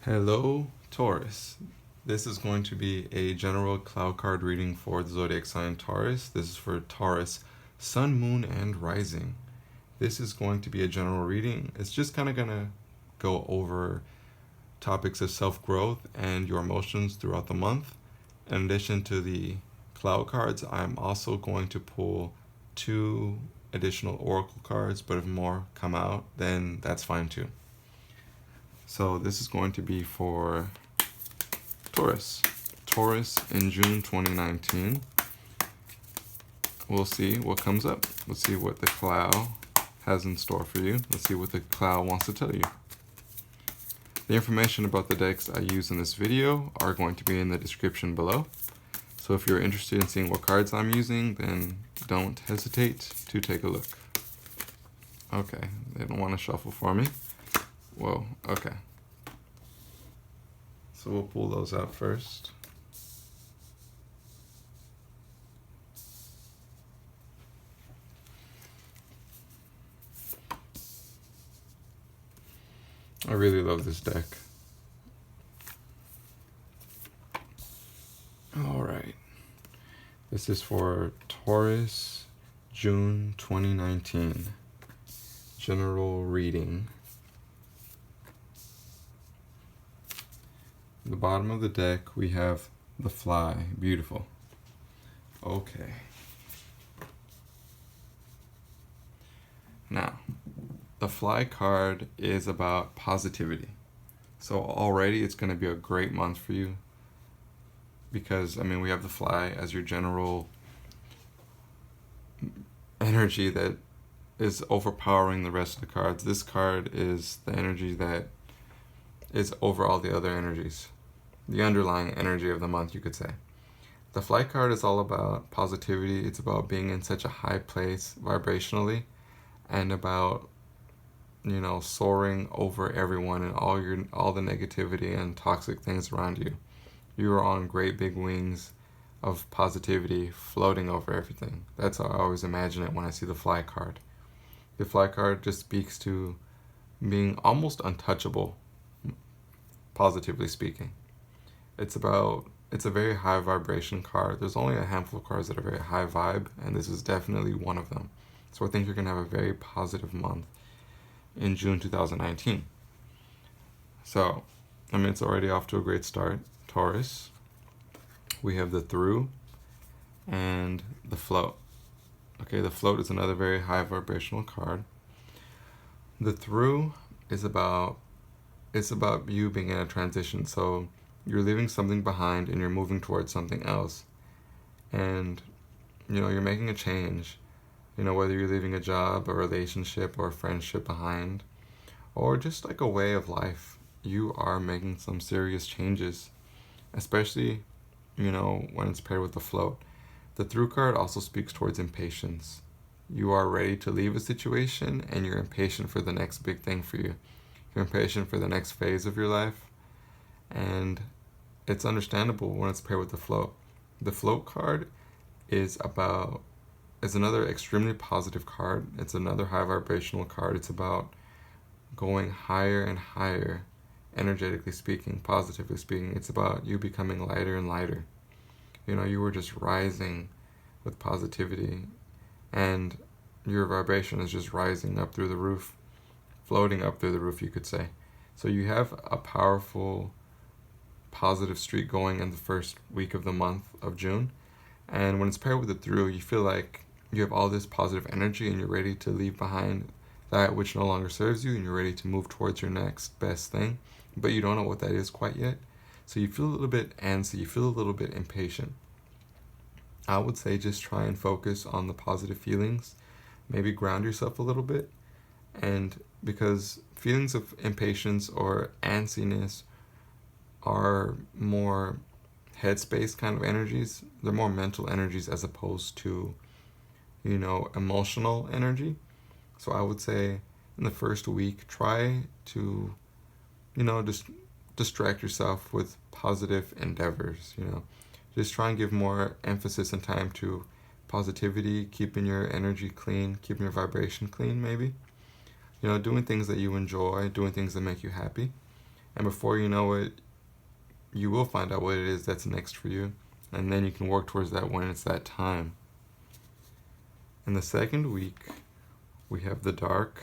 Hello, Taurus. This is going to be a general cloud card reading for the zodiac sign Taurus. This is for Taurus, Sun, Moon, and Rising. This is going to be a general reading. It's just kind of going to go over topics of self-growth and your emotions throughout the month. In addition to the cloud cards, I'm also going to pull 2 additional oracle cards, but if more come out, then that's fine too. So this is going to be for Taurus. Taurus in June 2019. We'll see what comes up. Let's see what the Clow has in store for you. Let's see what the Clow wants to tell you. The information about the decks I use in this video are going to be in the description below. So if you're interested in seeing what cards I'm using, then don't hesitate to take a look. Okay, they don't want to shuffle for me. Whoa, okay. So we'll pull those out first. I really love this deck. All right. This is for Taurus, June 2019. General reading. At the bottom of the deck, we have the Fly. Beautiful. Okay. Now, the Fly card is about positivity. So already it's going to be a great month for you because, we have the Fly as your general energy that is overpowering the rest of the cards. This card is the energy that is over all the other energies. The underlying energy of the month, you could say. The Fly card is all about positivity. It's about being in such a high place vibrationally and about, soaring over everyone and all the negativity and toxic things around you. You are on great big wings of positivity floating over everything. That's how I always imagine it when I see the Fly card. The Fly card just speaks to being almost untouchable, positively speaking. It's a very high vibration card. There's only a handful of cards that are very high vibe, and this is definitely one of them. So I think you're going to have a very positive month in June 2019. So, it's already off to a great start. Taurus, we have the Through and the Float. Okay, the Float is another very high vibrational card. The Through is about you being in a transition. So you're leaving something behind and you're moving towards something else. And, you're making a change. Whether you're leaving a job, a relationship, or a friendship behind, or just like a way of life, you are making some serious changes, especially, when it's paired with the Float. The Through card also speaks towards impatience. You are ready to leave a situation and you're impatient for the next big thing for you. You're impatient for the next phase of your life, and it's understandable when it's paired with the Float. The Float card is another extremely positive card. It's another high vibrational card. It's about going higher and higher, energetically speaking, positively speaking. It's about you becoming lighter and lighter. You were just rising with positivity, and your vibration is just rising up through the roof, floating up through the roof, you could say. So you have a powerful, positive streak going in the first week of the month of June. And when it's paired with the Through, you feel like you have all this positive energy and you're ready to leave behind that which no longer serves you, and you're ready to move towards your next best thing, but you don't know what that is quite yet. So you feel a little bit antsy, you feel a little bit impatient. I would say just try and focus on the positive feelings, maybe ground yourself a little bit, and because feelings of impatience or antsiness are more headspace kind of energies. They're more mental energies as opposed to, emotional energy. So I would say in the first week, try to, just distract yourself with positive endeavors, Just try and give more emphasis and time to positivity, keeping your energy clean, keeping your vibration clean maybe. Doing things that you enjoy, doing things that make you happy. And before you know it, you will find out what it is that's next for you. And then you can work towards that when it's that time. In the second week, we have the dark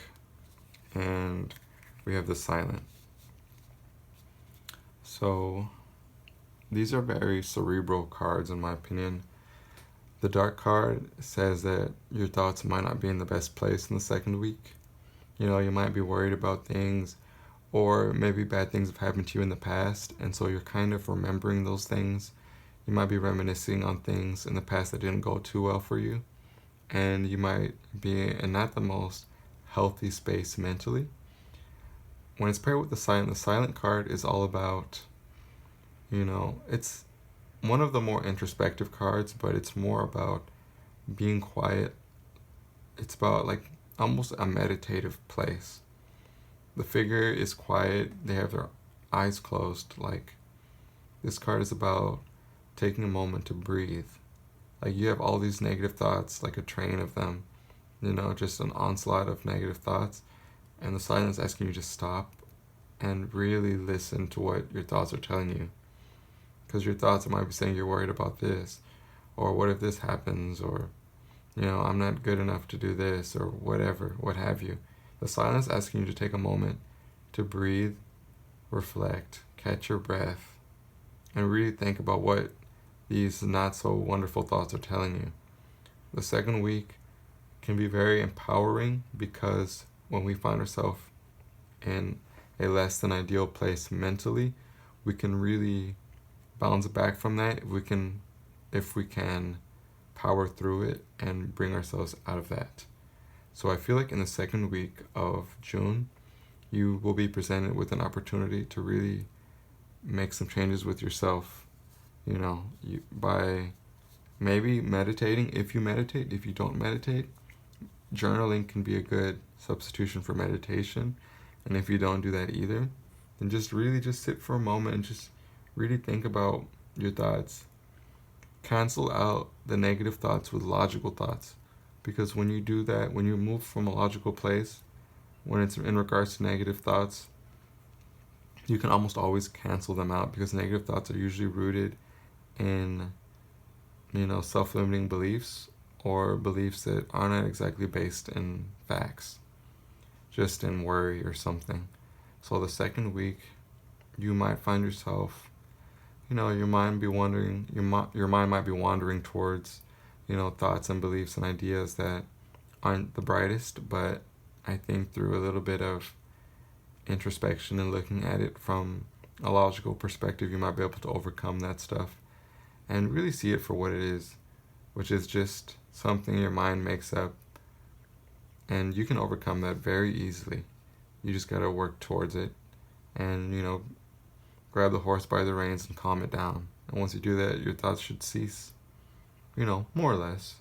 and we have the silent. So these are very cerebral cards in my opinion. The dark card says that your thoughts might not be in the best place in the second week. You might be worried about things, or maybe bad things have happened to you in the past, and so you're kind of remembering those things. You might be reminiscing on things in the past that didn't go too well for you, and you might be in not the most healthy space mentally. When it's paired with the silent card is all about, it's one of the more introspective cards, but it's more about being quiet. It's about like almost a meditative place. The figure is quiet, they have their eyes closed. Like, this card is about taking a moment to breathe. Like, you have all these negative thoughts, like a train of them, just an onslaught of negative thoughts, and the silence is asking you to stop and really listen to what your thoughts are telling you. Because your thoughts might be saying you're worried about this, or what if this happens, or, I'm not good enough to do this, or whatever, what have you. The silence is asking you to take a moment to breathe, reflect, catch your breath, and really think about what these not so wonderful thoughts are telling you. The second week can be very empowering because when we find ourselves in a less than ideal place mentally, we can really bounce back from that if we can power through it and bring ourselves out of that. So I feel like in the second week of June, you will be presented with an opportunity to really make some changes with yourself, by maybe meditating. If you meditate, if you don't meditate, journaling can be a good substitution for meditation. And if you don't do that either, then just sit for a moment and just really think about your thoughts. Cancel out the negative thoughts with logical thoughts. Because when you do that, when you move from a logical place, when it's in regards to negative thoughts, you can almost always cancel them out, because negative thoughts are usually rooted in, self-limiting beliefs, or beliefs that are not exactly based in facts, just in worry or something. So the second week, you might find yourself, your mind might be wandering towards, thoughts and beliefs and ideas that aren't the brightest, but I think through a little bit of introspection and looking at it from a logical perspective, you might be able to overcome that stuff and really see it for what it is, which is just something your mind makes up, and you can overcome that very easily. You just gotta work towards it and, grab the horse by the reins and calm it down. And once you do that, your thoughts should cease, more or less.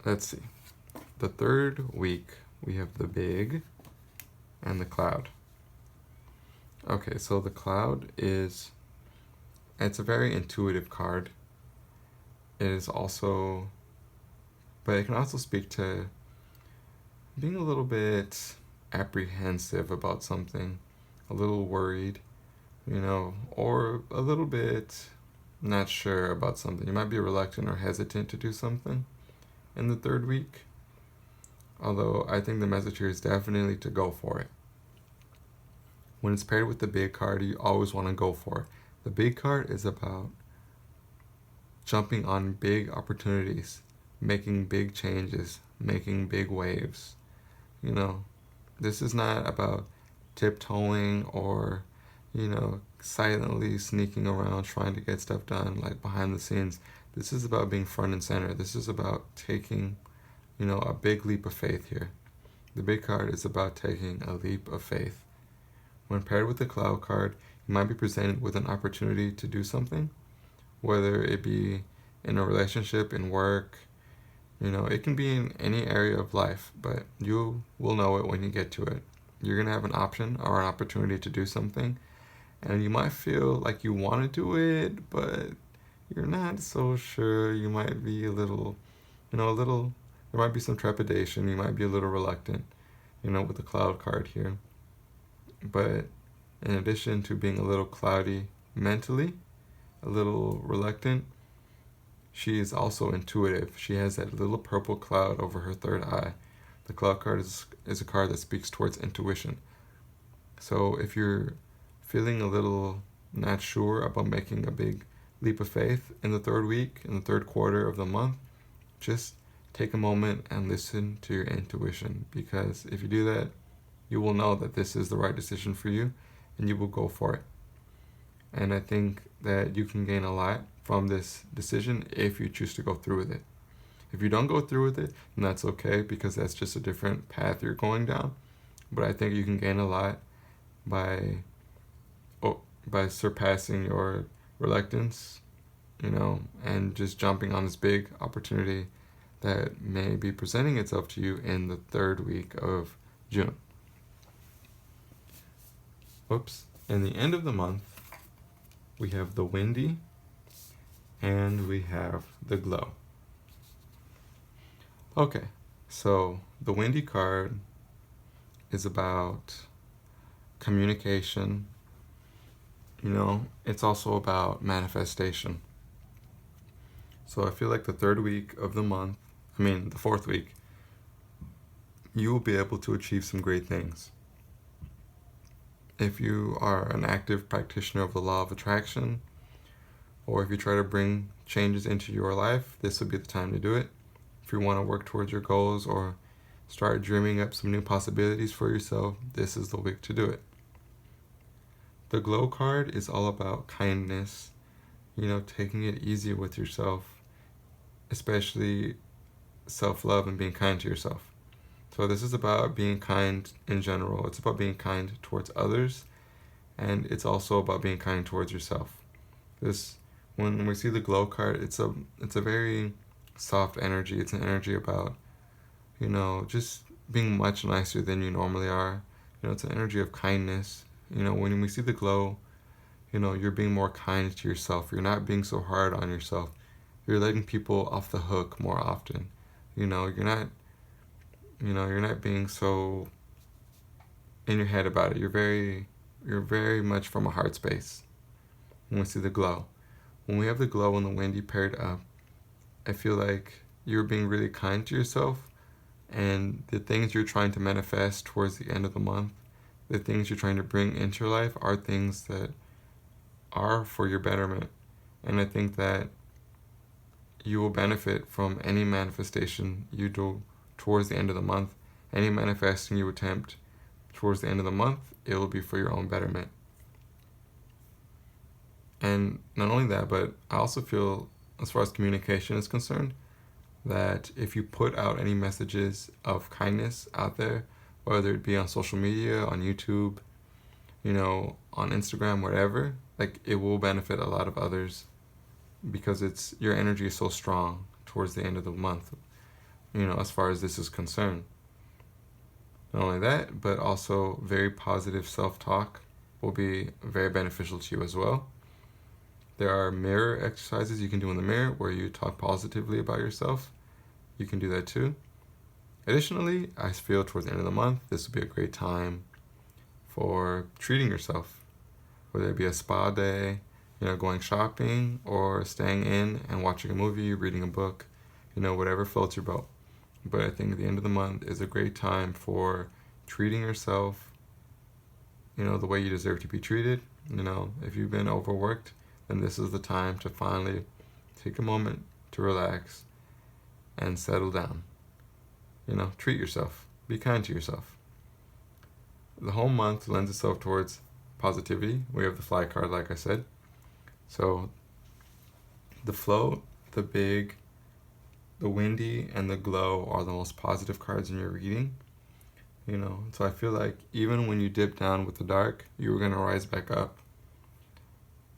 Let's see. The third week, we have the big and the cloud. Okay, so the cloud it's a very intuitive card. It is also, but it can also speak to being a little bit apprehensive about something, a little worried, or a little bit not sure about something. You might be reluctant or hesitant to do something in the third week. Although I think the message here is definitely to go for it. When it's paired with the big card, you always want to go for it. The big card is about jumping on big opportunities, making big changes, making big waves. This is not about tiptoeing or, silently sneaking around trying to get stuff done, like behind the scenes. This is about being front and center. This is about taking, a big leap of faith here. The big card is about taking a leap of faith. When paired with the Clow card, you might be presented with an opportunity to do something, whether it be in a relationship, in work, it can be in any area of life, but you will know it when you get to it. You're going to have an option or an opportunity to do something, and you might feel like you want to do it, but you're not so sure. You might be a little, there might be some trepidation. You might be a little reluctant, with the Cloud card here. But in addition to being a little cloudy mentally, a little reluctant, she is also intuitive. She has that little purple cloud over her third eye. The Clow card is a card that speaks towards intuition. So if you're feeling a little not sure about making a big leap of faith in the third week, in the third quarter of the month, just take a moment and listen to your intuition, because if you do that, you will know that this is the right decision for you and you will go for it. And I think that you can gain a lot from this decision if you choose to go through with it. If you don't go through with it, then that's okay, because that's just a different path you're going down. But I think you can gain a lot by surpassing your reluctance, and just jumping on this big opportunity that may be presenting itself to you in the third week of June. In the end of the month, we have the windy and we have the glow. Okay, so the windy card is about communication. It's also about manifestation. So I feel like the third week of the month, the fourth week, you will be able to achieve some great things. If you are an active practitioner of the law of attraction, or if you try to bring changes into your life, this would be the time to do it. If you want to work towards your goals or start dreaming up some new possibilities for yourself, this is the week to do it. The glow card is all about kindness, taking it easy with yourself, especially self-love and being kind to yourself. So this is about being kind in general. It's about being kind towards others, and it's also about being kind towards yourself. When we see the glow card, it's a very soft energy. It's an energy about, just being much nicer than you normally are. It's an energy of kindness. When we see the glow, you're being more kind to yourself. You're not being so hard on yourself. You're letting people off the hook more often. You're not being so in your head about it. You're very much from a heart space when we see the glow. When we have the glow and the windy paired up, I feel like you're being really kind to yourself, and the things you're trying to manifest towards the end of the month, the things you're trying to bring into your life, are things that are for your betterment. And I think that you will benefit from any manifestation you do towards the end of the month. Any manifesting you attempt towards the end of the month, it will be for your own betterment. And not only that, but I also feel, as far as communication is concerned, that if you put out any messages of kindness out there, whether it be on social media, on YouTube, on Instagram, whatever, it will benefit a lot of others, because your energy is so strong towards the end of the month, as far as this is concerned. Not only that, but also very positive self-talk will be very beneficial to you as well. There are mirror exercises you can do in the mirror where you talk positively about yourself. You can do that too. Additionally, I feel towards the end of the month, this would be a great time for treating yourself, whether it be a spa day, going shopping, or staying in and watching a movie, reading a book, whatever floats your boat. But I think the end of the month is a great time for treating yourself, the way you deserve to be treated. If you've been overworked, then this is the time to finally take a moment to relax and settle down. Treat yourself. Be kind to yourself. The whole month lends itself towards positivity. We have the fly card, like I said. So the float, the big, the windy, and the glow are the most positive cards in your reading. So I feel like even when you dip down with the dark, you're going to rise back up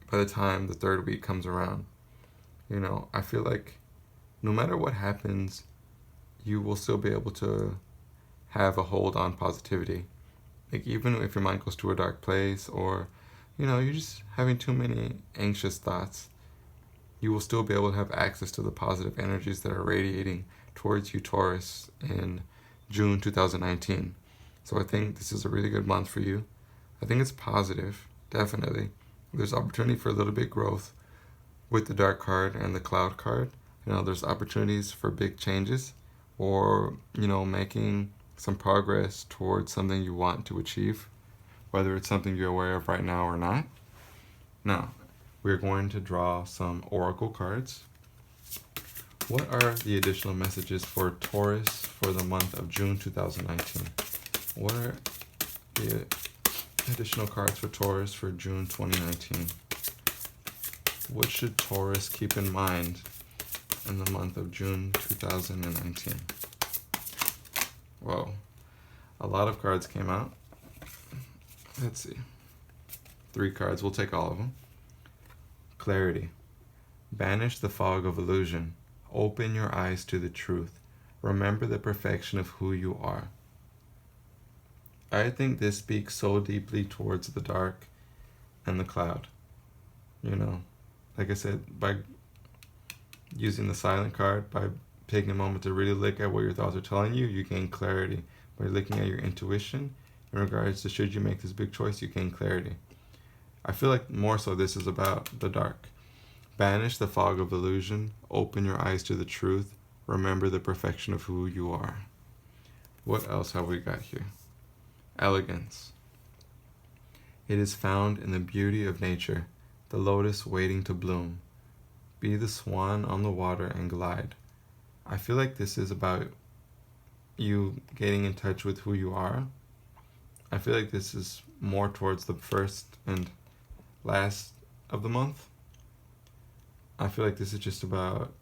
by the time the third week comes around. I feel like no matter what happens, you will still be able to have a hold on positivity. Even if your mind goes to a dark place, or you're just having too many anxious thoughts, you will still be able to have access to the positive energies that are radiating towards you, Taurus, in June 2019. So I think this is a really good month for you. I think it's positive, definitely. There's opportunity for a little bit growth with the dark card and the cloud card. There's opportunities for big changes, or making some progress towards something you want to achieve, whether it's something you're aware of right now or not. Now, we're going to draw some oracle cards. What are the additional messages for Taurus for the month of June 2019? What are the additional cards for Taurus for June 2019? What should Taurus keep in mind in the month of June 2019? Whoa, a lot of cards came out. Let's see. 3 cards, we'll take all of them. Clarity. Banish the fog of illusion. Open your eyes to the truth. Remember the perfection of who you are. I think this speaks so deeply towards the dark and the cloud. Like I said, by using the silent card, by taking a moment to really look at what your thoughts are telling you, you gain clarity. By looking at your intuition in regards to should you make this big choice, you gain clarity. I feel like more so this is about the dark. Banish the fog of illusion. Open your eyes to the truth. Remember the perfection of who you are. What else have we got here? Elegance. It is found in the beauty of nature, the lotus waiting to bloom. Be the swan on the water and glide. I feel like this is about you getting in touch with who you are. I feel like this is more towards the first and last of the month. I feel like this is just about,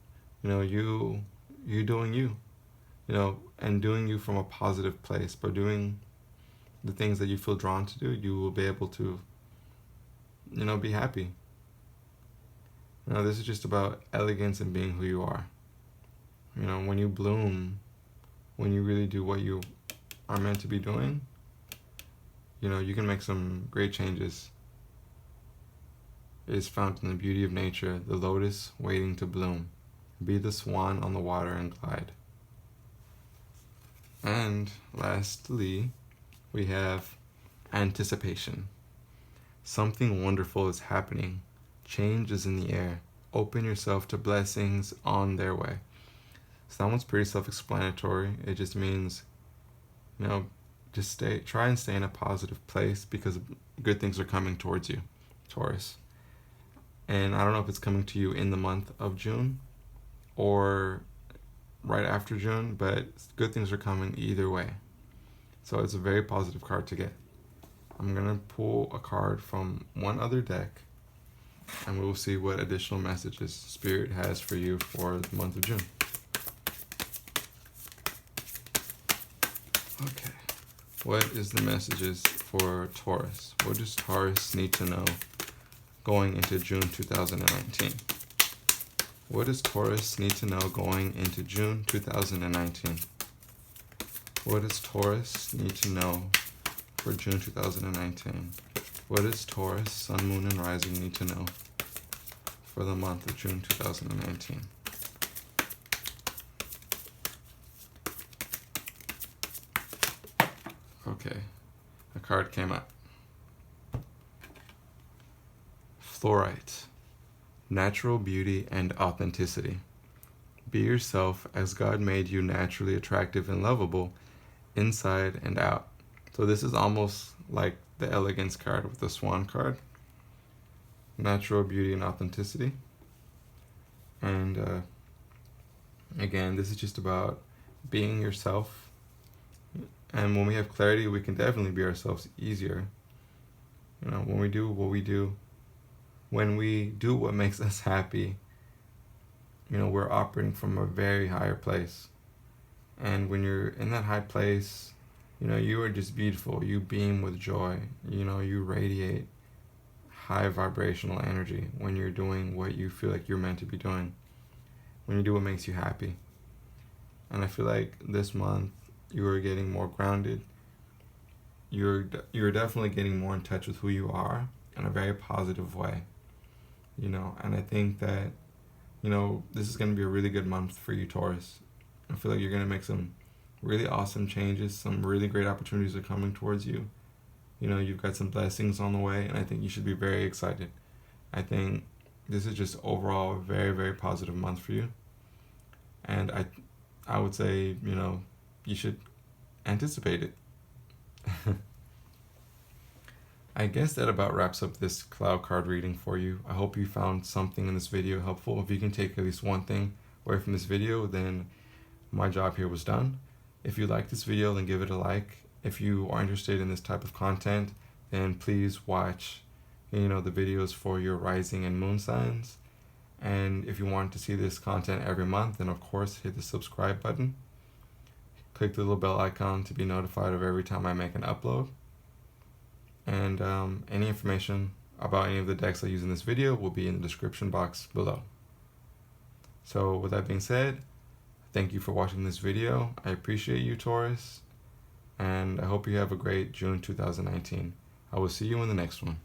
you doing you, and doing you from a positive place. By doing the things that you feel drawn to do, you will be able to, be happy. This is just about elegance and being who you are. When you bloom, when you really do what you are meant to be doing, you can make some great changes. It is found in the beauty of nature, the lotus waiting to bloom. Be the swan on the water and glide. And lastly, we have anticipation. Something wonderful is happening. Change is in the air. Open yourself to blessings on their way. So that one's pretty self-explanatory. It just means, try and stay in a positive place because good things are coming towards you, Taurus. And I don't know if it's coming to you in the month of June or right after June, but good things are coming either way. So it's a very positive card to get. I'm going to pull a card from one other deck, and we will see what additional messages Spirit has for you for the month of June. Okay. What is the messages for Taurus? What does Taurus need to know going into June 2019? What does Taurus need to know going into June 2019? What does Taurus need to know for June 2019? What does Taurus, Sun, Moon, and Rising need to know for the month of June 2019? Okay, a card came up. Fluorite. Natural beauty and authenticity. Be yourself as God made you naturally attractive and lovable, inside and out. So this is almost like the elegance card with the swan card. Natural beauty and authenticity. And again, this is just about being yourself. And when we have clarity, we can definitely be ourselves easier. When we do what we do, when we do what makes us happy, we're operating from a very higher place. And when you're in that high place, you are just beautiful. You beam with joy. You radiate high vibrational energy when you're doing what you feel like you're meant to be doing. When you do what makes you happy. And I feel like this month you are getting more grounded. You're definitely getting more in touch with who you are in a very positive way. And I think that, this is going to be a really good month for you, Taurus. I feel like you're going to make some really awesome changes. Some really great opportunities are coming towards you. you know, you've got some blessings on the way, and I think you should be very excited. I think this is just overall a very, very positive month for you. And I would say, you know, you should anticipate it. I guess that about wraps up this Clow card reading for you. I hope you found something in this video helpful. If you can take at least one thing away from this video, then my job here was done. If you like this video, then give it a like. If you are interested in this type of content, then please watch, you know, the videos for your rising and moon signs. And if you want to see this content every month, then of course hit the subscribe button. Click the little bell icon to be notified of every time I make an upload. And any information about any of the decks I use in this video will be in the description box below. So with that being said, thank you for watching this video. I appreciate you, Taurus, and I hope you have a great June 2019. I will see you in the next one.